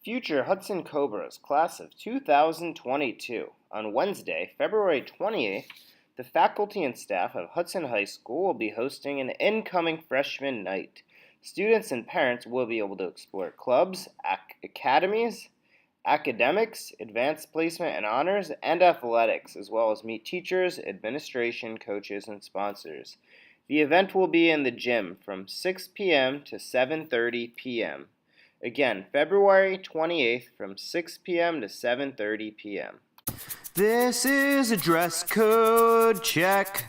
Future Hudson Cobras, class of 2022. On Wednesday, February 28th, the faculty and staff of Hudson High School will be hosting an incoming freshman night. Students and parents will be able to explore clubs, academies, academics, advanced placement and honors, and athletics, as well as meet teachers, administration, coaches, and sponsors. The event will be in the gym from 6 p.m. to 7:30 p.m. Again, February 28th from 6 p.m. to 7:30 p.m. This is a dress code check.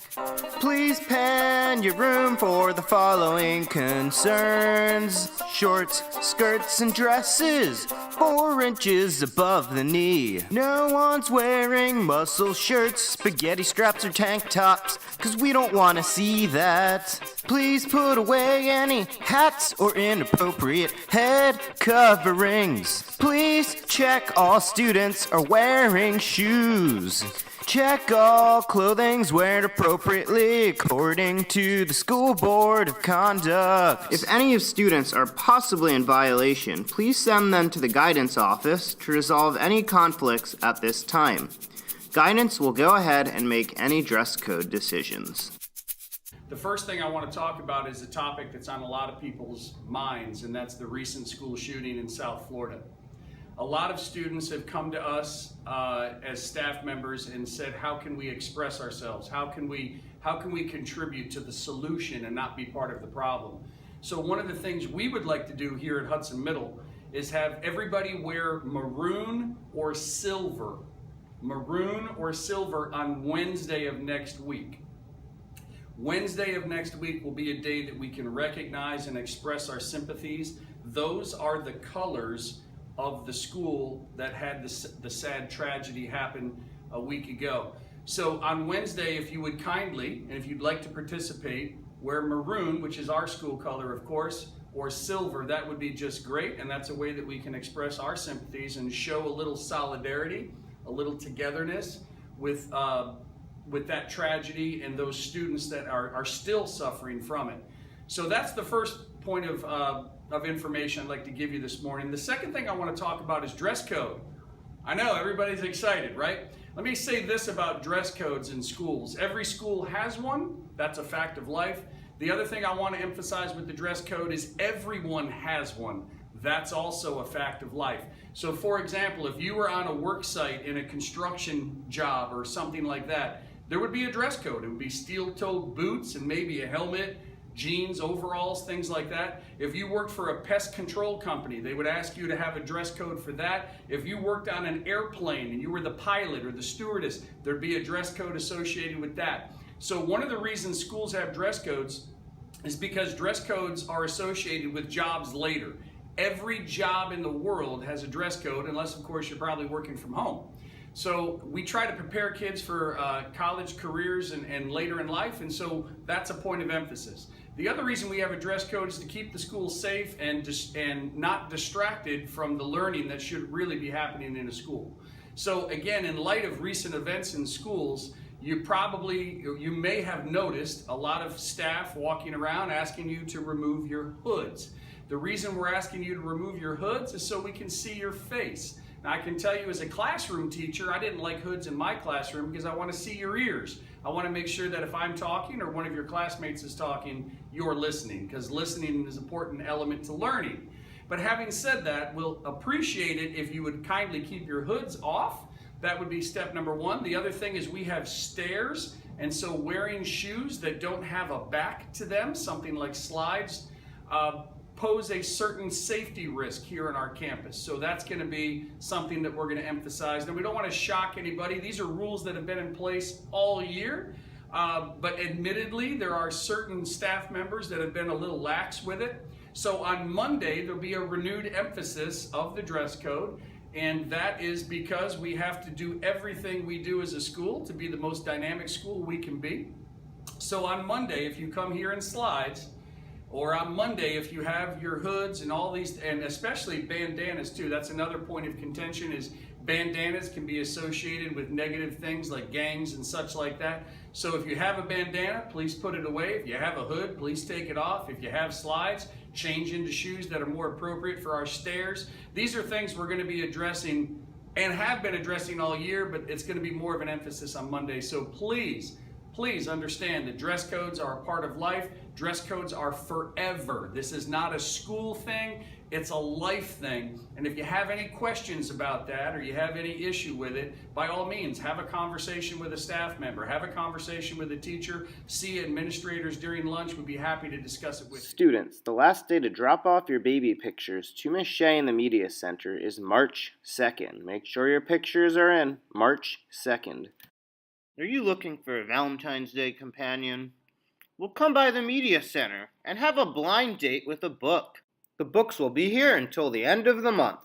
Please pan your room for the following concerns. Shorts, skirts, and dresses 4 inches above the knee. No one's wearing muscle shirts, spaghetti straps, or tank tops, 'cause we don't want to see that. Please put away any hats or inappropriate head coverings. Please check all students are wearing shoes. Check all clothing's worn appropriately according to the school board of conduct. If any of students are possibly in violation, please send them to the guidance office to resolve any conflicts at this time. Guidance will go ahead and make any dress code decisions. The first thing I want to talk about is a topic that's on a lot of people's minds, and that's the recent school shooting in South Florida. A lot of students have come to us as staff members and said, how can we express ourselves? How can we contribute to the solution and not be part of the problem? So one of the things we would like to do here at Hudson Middle is have everybody wear maroon or silver on Wednesday of next week. Wednesday of next week will be a day that we can recognize and express our sympathies. Those are the colors of the school that had the sad tragedy happen a week ago. So on Wednesday, if you would kindly, and if you'd like to participate, wear maroon, which is our school color, of course, or silver. That would be just great, and that's a way that we can express our sympathies and show a little solidarity, a little togetherness with that tragedy and those students that are still suffering from it. So that's the first point of information I'd like to give you this morning. The second thing I want to talk about is dress code. I know everybody's excited, right? Let me say this about dress codes in schools. Every school has one. That's a fact of life. The other thing I want to emphasize with the dress code is everyone has one. That's also a fact of life. So for example, if you were on a work site in a construction job or something like that, there would be a dress code. It would be steel-toed boots and maybe a helmet, jeans, overalls, things like that. If you worked for a pest control company, they would ask you to have a dress code for that. If you worked on an airplane and you were the pilot or the stewardess, there'd be a dress code associated with that. So one of the reasons schools have dress codes is because dress codes are associated with jobs later. Every job in the world has a dress code, unless of course you're probably working from home. So we try to prepare kids for college careers and later in life, and so that's a point of emphasis. The other reason we have a dress code is to keep the school safe and not distracted from the learning that should really be happening in a school. So again, in light of recent events in schools, you may have noticed a lot of staff walking around asking you to remove your hoods. The reason we're asking you to remove your hoods is so we can see your face. Now, I can tell you as a classroom teacher, I didn't like hoods in my classroom because I want to see your ears. I want to make sure that if I'm talking or one of your classmates is talking, you're listening, because listening is an important element to learning. But having said that, we'll appreciate it if you would kindly keep your hoods off. That would be step number one. The other thing is we have stairs, and so wearing shoes that don't have a back to them, something like slides, pose a certain safety risk here on our campus. So that's going to be something that we're going to emphasize. Now, we don't want to shock anybody. These are rules that have been in place all year, but admittedly, there are certain staff members that have been a little lax with it. So on Monday, there'll be a renewed emphasis of the dress code, and that is because we have to do everything we do as a school to be the most dynamic school we can be. So on Monday, if you come here in slides, or on Monday, if you have your hoods and all these, and especially bandanas too, that's another point of contention, is bandanas can be associated with negative things like gangs and such like that. So if you have a bandana, please put it away. If you have a hood, please take it off. If you have slides, change into shoes that are more appropriate for our stairs. These are things we're going to be addressing and have been addressing all year, but it's going to be more of an emphasis on Monday. So please understand that dress codes are a part of life. Dress codes are forever. This is not a school thing, it's a life thing. And if you have any questions about that or you have any issue with it, by all means, have a conversation with a staff member, have a conversation with a teacher, see administrators during lunch. We'd be happy to discuss it with you. Students, the last day to drop off your baby pictures to Miss Shea in the Media Center is March 2nd. Make sure your pictures are in March 2nd. Are you looking for a Valentine's Day companion? Well, come by the Media Center and have a blind date with a book. The books will be here until the end of the month.